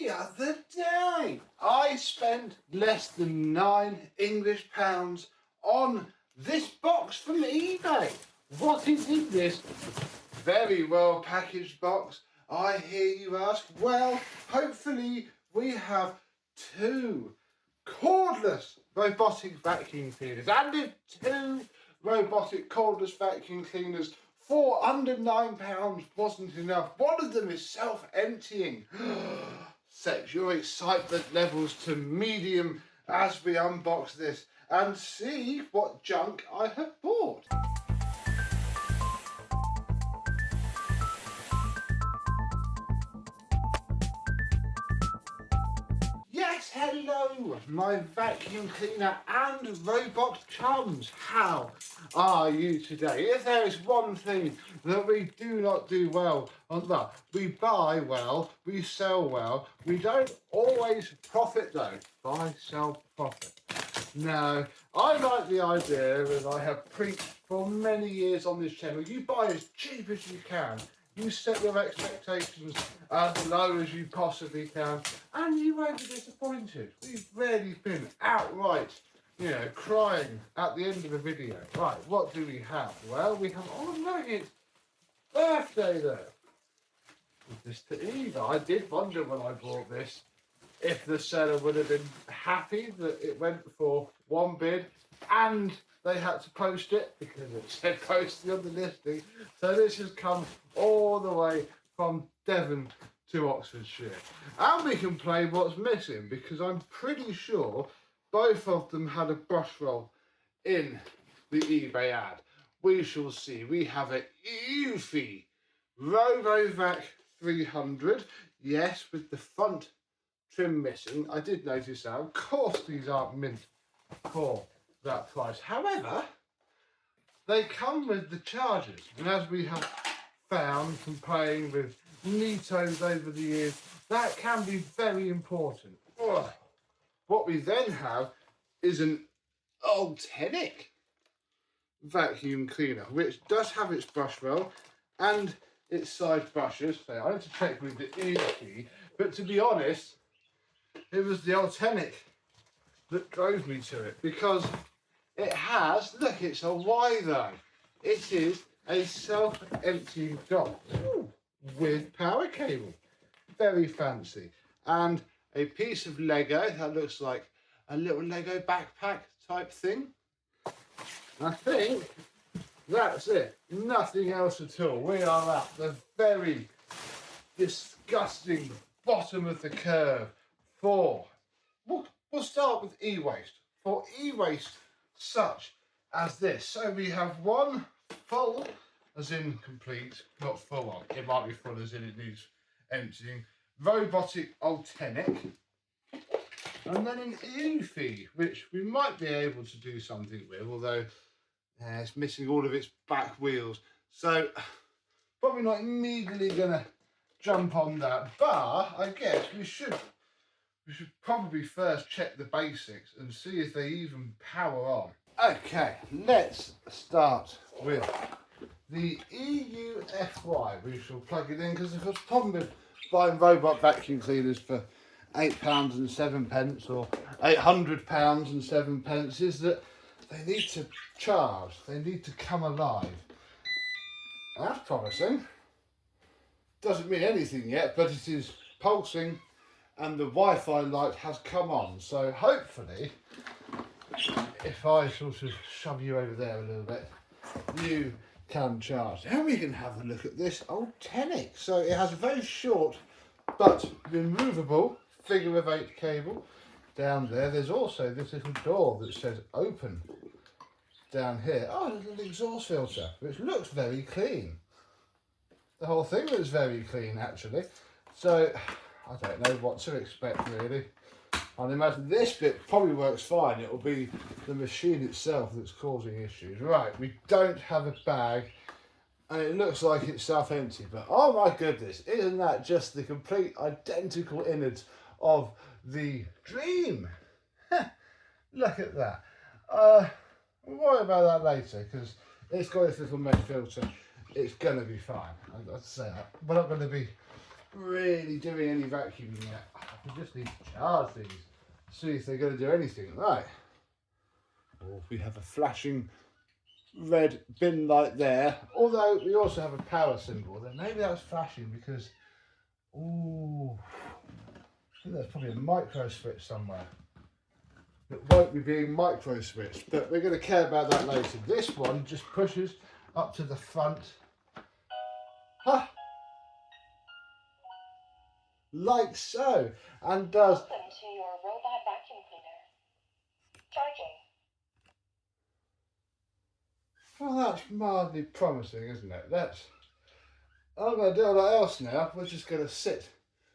The other day, I spent less than £9 on this box from eBay. What is in this very well packaged box, I hear you ask? Well, hopefully we have two cordless robotic vacuum cleaners. And if two robotic cordless vacuum cleaners for under £9 wasn't enough, one of them is self-emptying. Set your excitement levels to medium as we unbox this and see what junk I have bought. Yes, hello, my vacuum cleaner and robot chums. How are you today? If there is one thing that we do not do well on that, we buy well, we sell well, we don't always profit though. Buy, sell, profit. No, I like the idea, as I have preached for many years on this channel, you buy as cheap as you can. You set your expectations as low as you possibly can, and you won't be disappointed. We've rarely been outright, crying at the end of a video. Right, what do we have? Well, we have, oh no, it's birthday there. This to Eva. I did wonder when I bought this if the seller would have been happy that it went for one bid and they had to post it because it said posting on the listing. So this has come all the way from Devon to Oxfordshire. And we can play what's missing because I'm pretty sure both of them had a brush roll in the eBay ad. We shall see. We have a Eufy RoboVac 300. Yes, with the front trim missing. I did notice that. Of course these aren't mint for that price. However, they come with the chargers, and as we have found from playing with Neatos over the years, that can be very important. What we then have is an Ultenic vacuum cleaner, which does have its brush roll and its side brushes. So I had to check with the Eufy, but to be honest, it was the Ultenic that drove me to it because it has, look, it's a Y though. It is a self-emptying dock with power cable. Very fancy. And a piece of Lego that looks like a little Lego backpack type thing. I think that's it. Nothing else at all. We are at the very disgusting bottom of the curve for, we'll start with e-waste. For e-waste such as this. So we have one full, as in complete, not full on, it might be full as in it needs emptying, robotic Ultenic, and then an Eufy, which we might be able to do something with, although it's missing all of its back wheels. So probably not immediately gonna jump on that, but I guess we should probably first check the basics and see if they even power on. Okay, let's start with the EUFY. We shall plug it in because the problem with buying robot vacuum cleaners for £8 and 7 pence or £800 and 7 pence is that they need to charge, they need to come alive. That's promising. Doesn't mean anything yet, but it is pulsing and the Wi-Fi light has come on. So hopefully, if I sort of shove you over there a little bit, you can charge. Now we can have a look at this Ultenic. So it has a very short but removable figure of 8 cable down there. There's also this little door that says open down here. Oh, a little exhaust filter, which looks very clean. The whole thing looks very clean actually. So I don't know what to expect really. I'd imagine this bit probably works fine. It'll be the machine itself that's causing issues. Right, we don't have a bag and it looks like it's self-empty, but oh my goodness, isn't that just the complete identical innards of the dream? Look at that. We'll worry about that later because it's got this little mesh filter. It's going to be fine. I'd say that. We're not going to be really doing any vacuuming yet. We just need to charge these, see if they're going to do anything. Right. Or we have a flashing red bin light there, although we also have a power symbol there. Maybe that's flashing because, ooh, I think there's probably a micro switch somewhere. It won't be being micro switched, but we're going to care about that later. This one just pushes up to the front. Huh. Like so, and does. Welcome to your robot vacuum cleaner. Charging. Well, that's mildly promising, isn't it? I'm going to do a lot else now. We're just going to sit.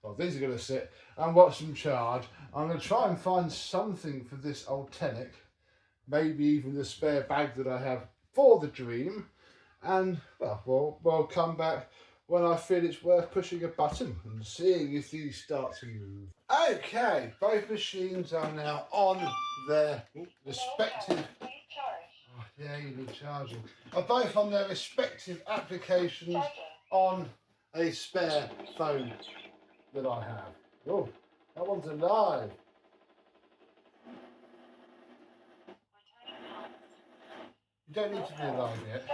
Well, these are going to sit and watch them charge. I'm going to try and find something for this Ultenic, maybe even the spare bag that I have for the Dream, and well, we'll come back when I feel it's worth pushing a button and seeing if these start to move. Okay, both machines are now on their respective. Oh, yeah, you need charging. Are both on their respective applications on a spare phone that I have. Oh, that one's alive. You don't need to be alive yet.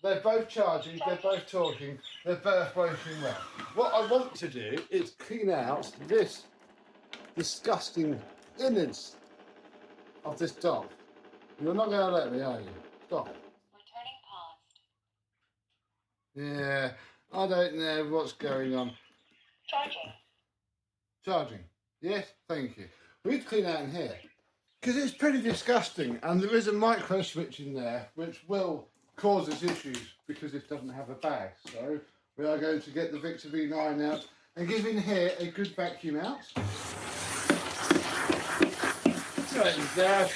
They're both charging, they're both talking, they're both working well. What I want to do is clean out this disgusting innards of this dog. You're not going to let me, are you? Stop. Returning paused. Yeah, I don't know what's going on. Charging. Charging. Yes, thank you. We need to clean out in here because it's pretty disgusting, and there is a micro switch in there which will cause us issues because it doesn't have a bag. So we are going to get the Victor V9 out and give in here a good vacuum out. Right there.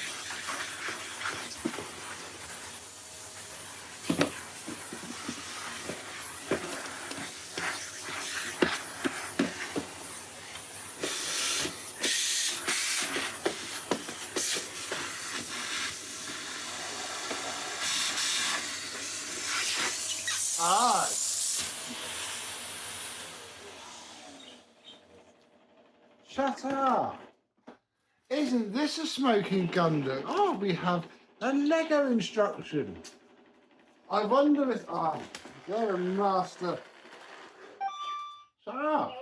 Ah. Shut up. Isn't this a smoking Gundam? Oh, we have a Lego instruction. I wonder if... Ah, you're a master. Shut up.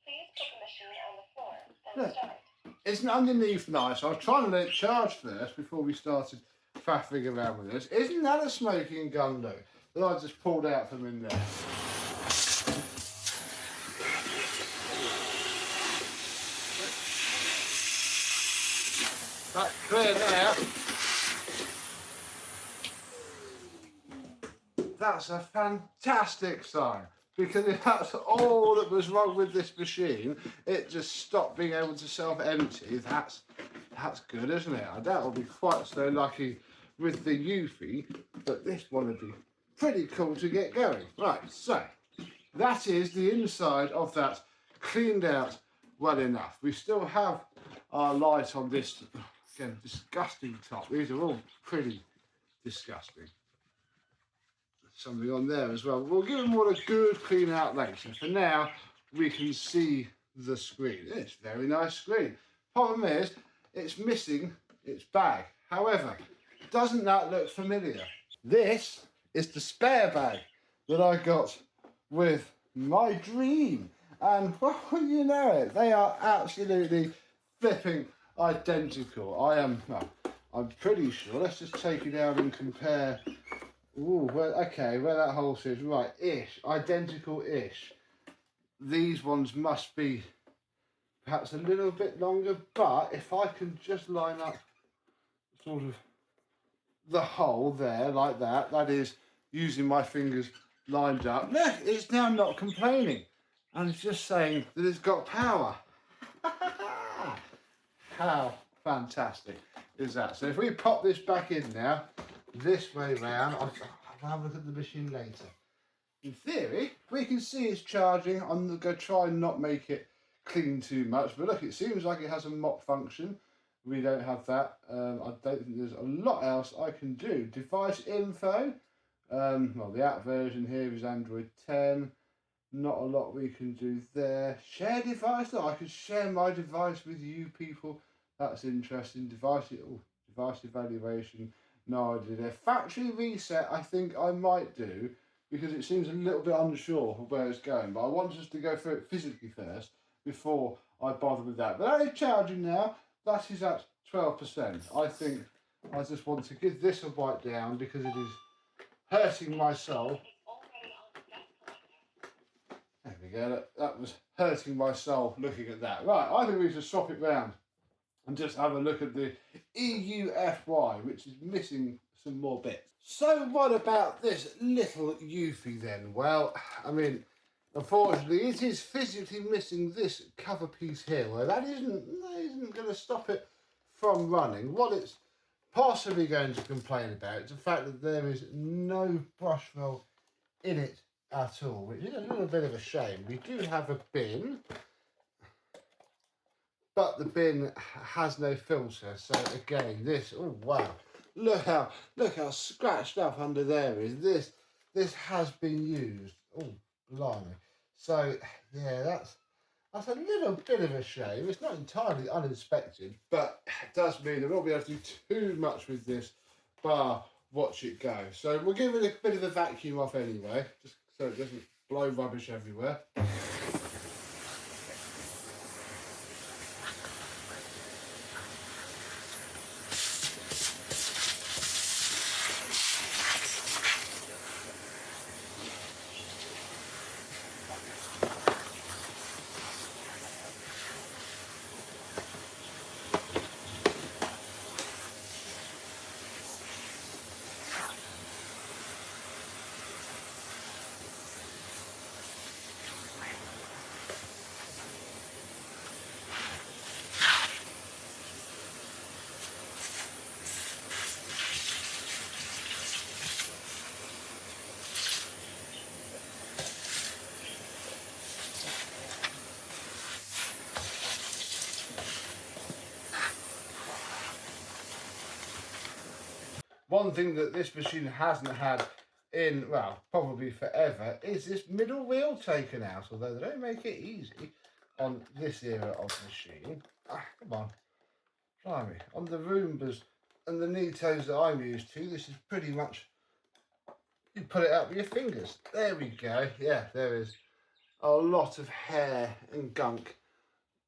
Please put the machine on the floor, then Look, start. it's underneath nice. I was trying to let it charge first before we started faffing around with this. Isn't that a smoking Gundam that I just pulled out from in there? That's clear now. That's a fantastic sign, because if that's all that was wrong with this machine, it just stopped being able to self-empty. That's good, isn't it? I doubt I'll be quite so lucky with the Eufy, but this one would be pretty cool to get going. Right, so that is the inside of that cleaned out well enough. We still have our light on this, again, disgusting top. These are all pretty disgusting. Something on there as well. We'll give them all a good clean out later. For now, we can see the screen. It's a very nice screen. Problem is, it's missing its bag. However, doesn't that look familiar? This is the spare bag that I got with my Dream. And, well, you know it, they are absolutely flipping identical. I'm pretty sure. Let's just take it out and compare. Ooh, well, okay, where that hole is, right, ish, identical-ish. These ones must be perhaps a little bit longer, but if I can just line up sort of the hole there, like that, that is using my fingers lined up. Look, it's now not complaining, and it's just saying that it's got power. How fantastic is that? So if we pop this back in now, this way round, I'll have a look at the machine later. In theory, we can see it's charging. I'm going to try and not make it clean too much, but look, it seems like it has a mop function. We don't have that. I don't think there's a lot else I can do. Device info. Well, the app version here is Android 10. Not a lot we can do there. Share device. Look, I could share my device with you people. That's interesting. Device evaluation. No idea there. Factory reset, I think I might do because it seems a little bit unsure of where it's going. But I want us to go through it physically first before I bother with that. But that is charging now. That is at 12%. I think I just want to give this a wipe down because it is hurting my soul. There we go, that was hurting my soul looking at that. Right, I think we should swap it round and just have a look at the EUFY, which is missing some more bits. So what about this little Eufy then? Well, I mean, unfortunately it is physically missing this cover piece here. Well, that isn't going to stop it from running. What it's possibly going to complain about is the fact that there is no brush roll in it at all, which is a little bit of a shame. We do have a bin, but the bin has no filter. So again, this, oh wow, look how scratched up under there is. This has been used. Oh blimey. So yeah, that's a little bit of a shame. It's not entirely uninspected, but it does mean that we won't be able to do too much with this bar watch it go. So we'll give it a bit of a vacuum off anyway, just so it doesn't blow rubbish everywhere. One thing that this machine hasn't had in, well, probably forever, is this middle wheel taken out, although they don't make it easy on this era of machine. Come on, blimey. On the Roombas and the Nitos that I'm used to, this is pretty much, you put it out with your fingers. There we go. Yeah, there is a lot of hair and gunk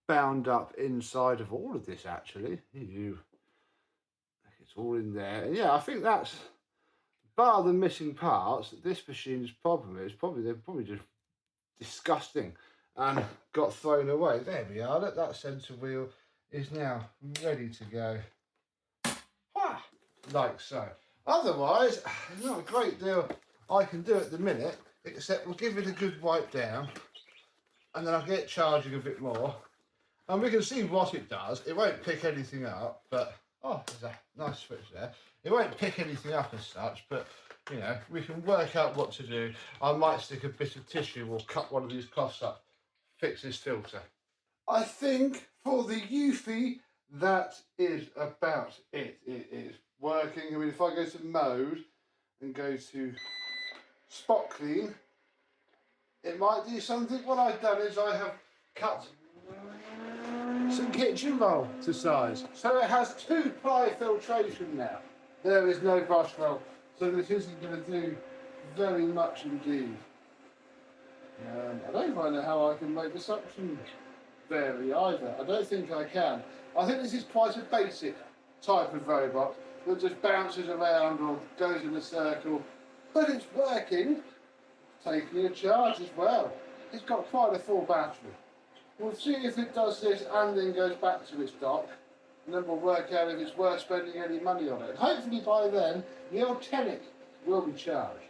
bound up inside of all of this, actually. It's all in there. And yeah, I think that's, bar the missing parts, this machine's problem is they're probably just disgusting and got thrown away. There we are. Look, that centre wheel is now ready to go. Like so. Otherwise, there's not a great deal I can do at the minute, except we'll give it a good wipe down and then I'll get charging a bit more. And we can see what it does. It won't pick anything up, but oh, there's a nice switch there. It won't pick anything up as such, but you know, we can work out what to do. I might stick a bit of tissue or cut one of these cloths up, fix this filter. I think for the Eufy, that is about it. It is working. I mean, if I go to mode and go to spot clean, it might do something. What I've done is I have cut some kitchen roll to size. So it has 2-ply filtration now. There is no brush roll. So this isn't going to do very much indeed. I don't quite know how I can make the suction vary either. I don't think I can. I think this is quite a basic type of robot that just bounces around or goes in a circle. But it's working, taking a charge as well. It's got quite a full battery. We'll see if it does this and then goes back to its dock, and then we'll work out if it's worth spending any money on it. Hopefully by then, the Ultenic will be charged.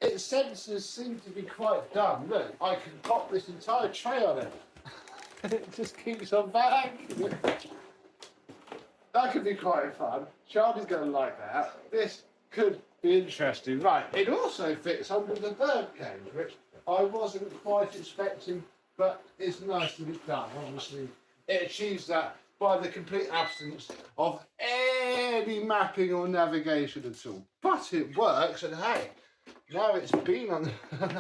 Its sensors seem to be quite dumb. Look, I can pop this entire tray on it. And it just keeps on vacuuming. That could be quite fun. Charlie's going to like that. This could be interesting. Right, it also fits under the bird cage, which I wasn't quite expecting, but it's nice that it's done. Obviously, it achieves that by the complete absence of any mapping or navigation at all. But it works, and hey, now it's been on,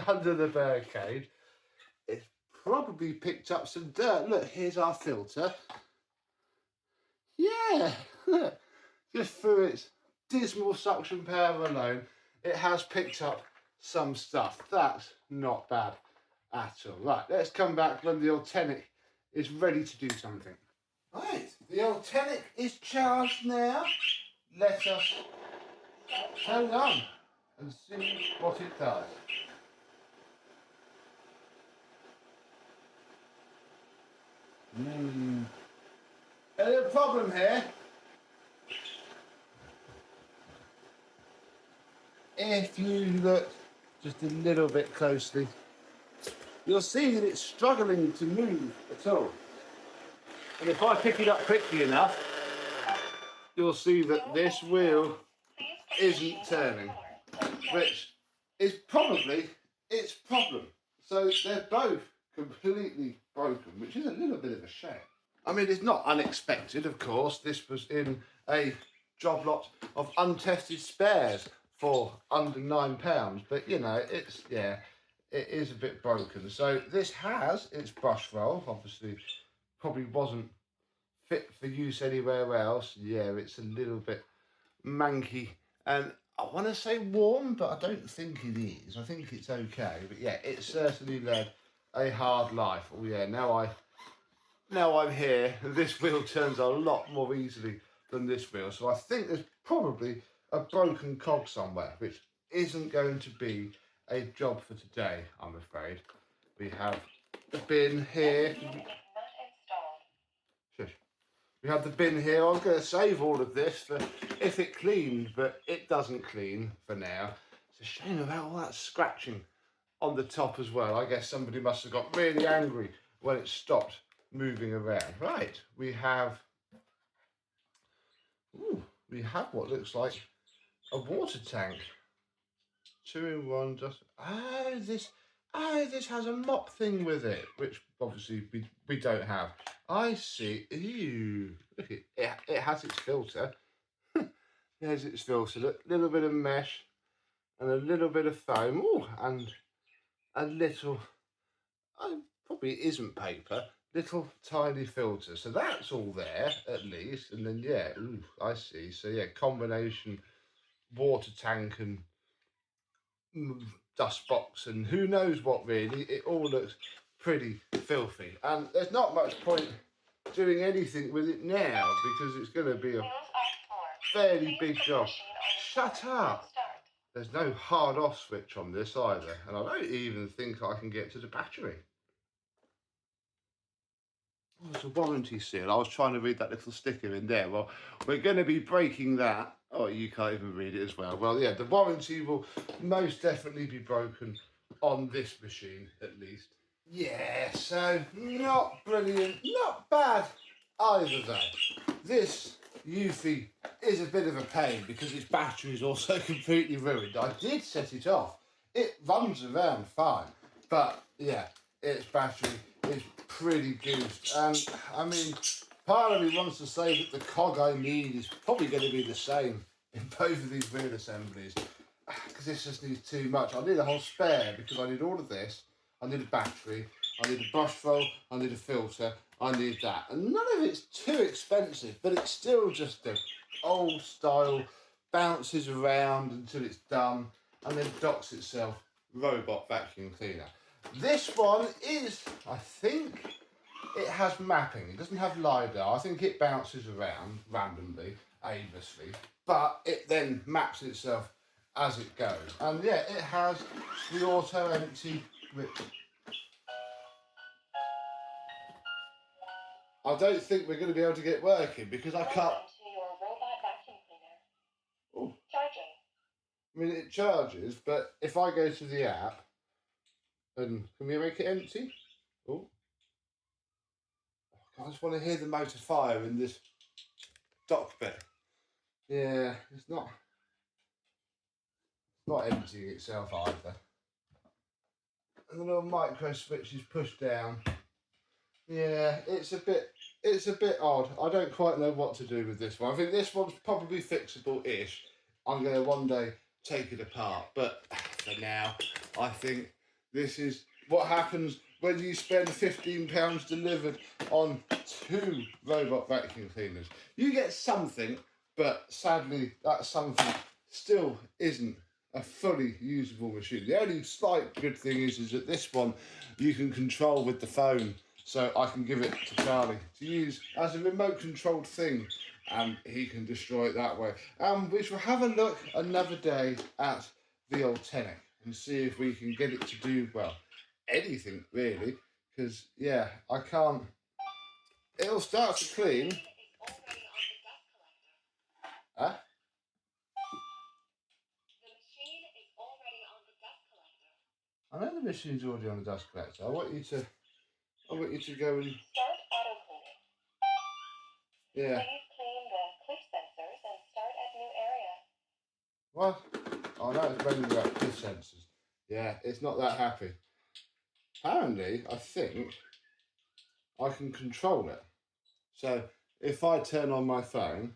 under the bird cage, it's probably picked up some dirt. Look, here's our filter. Yeah, just through its dismal suction power alone, it has picked up some stuff. That's not bad at all. Right, let's come back when the Ultenic is ready to do something. Right, the Ultenic is charged now. Let us turn on and see what it does. A little problem here. If you look just a little bit closely, you'll see that it's struggling to move at all. And if I pick it up quickly enough, you'll see that this wheel isn't turning, which is probably its problem. So they're both completely broken, which is a little bit of a shame. I mean, it's not unexpected, of course. This was in a job lot of untested spares for under £9, but you know, it is a bit broken. So this has its brush roll, obviously probably wasn't fit for use anywhere else. Yeah, it's a little bit manky, and I want to say warm, but I don't think it is. I think it's okay, but yeah, it certainly led a hard life. Oh yeah, now I'm here, this wheel turns a lot more easily than this wheel. So I think there's probably a broken cog somewhere, which isn't going to be a job for today, I'm afraid. We have the bin here. Shush. We have the bin here. I was going to save all of this for if it cleaned, but it doesn't clean for now. It's a shame about all that scratching on the top as well. I guess somebody must have got really angry when it stopped moving around. Right, we have what looks like a water tank. 2 in 1. Just this has a mop thing with it, which obviously we don't have. I see. Ew, look, it has its filter. There's its filter. Look, little bit of mesh and a little bit of foam. Ooh, and a little. Probably isn't paper. Little tiny filter. So that's all there at least. And then yeah, ooh, I see. So yeah, combination water tank and dust box and who knows what really. It all looks pretty filthy. And there's not much point doing anything with it now because it's going to be a fairly big job. Shut up. There's no hard off switch on this either. And I don't even think I can get to the battery. Oh, it's a warranty seal. I was trying to read that little sticker in there. Well, we're going to be breaking that. Oh, you can't even read it as well. Well, yeah, the warranty will most definitely be broken on this machine, at least. Yeah, so not brilliant, not bad either though. This Eufy is a bit of a pain because its battery is also completely ruined. I did set it off. It runs around fine, but yeah, its battery is pretty goofed. And I mean, part of me wants to say that the cog I need is probably going to be the same in both of these wheel assemblies because this just needs too much. I need a whole spare because I need all of this. I need a battery, I need a brush roll, I need a filter, I need that. And none of it's too expensive, but it's still just the old style, bounces around until it's done and then docks itself robot vacuum cleaner. This one is, I think, it has mapping. It doesn't have LiDAR. I think it bounces around randomly, aimlessly, but it then maps itself as it goes. And yeah, it has the auto empty, which I don't think we're going to be able to get working because I can't. To your robot vacuum cleaner. Oh, Charging. I mean, it charges, but if I go to the app, and can we make it empty? Oh, I just want to hear the motor fire in this dock bit. Yeah, it's not emptying itself either. And the little micro switch is pushed down. Yeah, it's a bit odd. I don't quite know what to do with this one. I think this one's probably fixable-ish. I'm going to one day take it apart, but for now, I think this is what happens when you spend £15 delivered on 2 robot vacuum cleaners. You get something, but sadly, that something still isn't a fully usable machine. The only slight good thing is that this one you can control with the phone. So I can give it to Charlie to use as a remote controlled thing, and he can destroy it that way. We shall have a look another day at the Ultenic and see if we can get it to do, well, anything really, because yeah, I can't. It'll start to clean. Huh? I know the machine's already on the dust collector. I want you to go and Start auto cleaning. yeah. Please clean the cliff sensors and start at new area. What? Oh no, it's running about cliff sensors. Yeah, it's not that happy. Apparently, I think I can control it. So if I turn on my phone,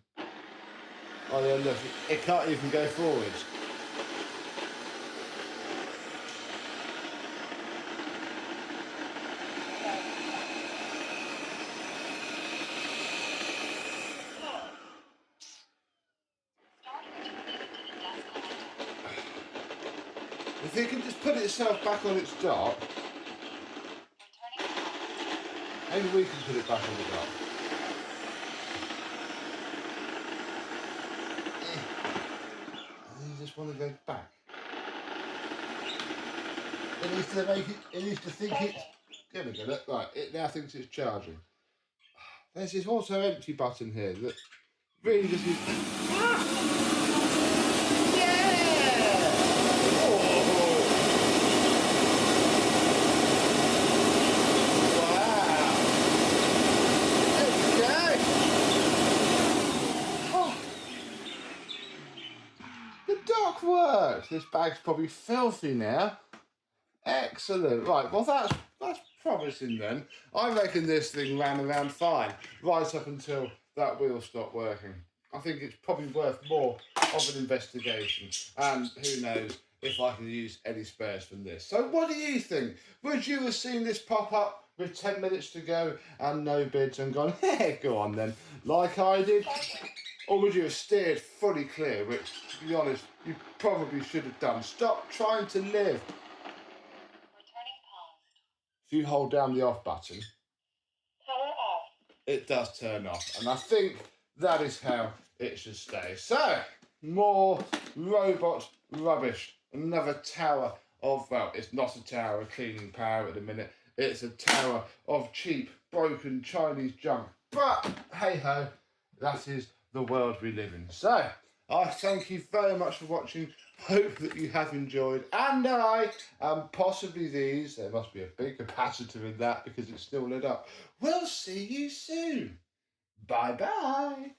oh yeah, look, it can't even go forwards. If it can just put itself back on its dock, maybe we can put it back on the dock. You just want to go back. It needs to make it. It needs to think it's. There we go. Look, right, it now thinks it's charging. There's this also empty button here that really just is. Works. This bag's probably filthy now. Excellent. Right, well that's promising then. I reckon this thing ran around fine right up until that wheel stopped working. I think it's probably worth more of an investigation, and who knows if I can use any spares from this. So what do you think? Would you have seen this pop up with 10 minutes to go and no bids and gone, hey, go on then, like I did? Or would you have steered fully clear, which, to be honest, you probably should have done. Stop trying to live. Returning paused. If you hold down the off button, Power off. it does turn off. And I think that is how it should stay. So, more robot rubbish. Another tower of, well, it's not a tower of cleaning power at the minute. It's a tower of cheap, broken Chinese junk. But, hey-ho, that is the world we live in. So, I thank you very much for watching. Hope that you have enjoyed. And possibly these, there must be a big capacitor in that because it's still lit up. We'll see you soon. Bye-bye.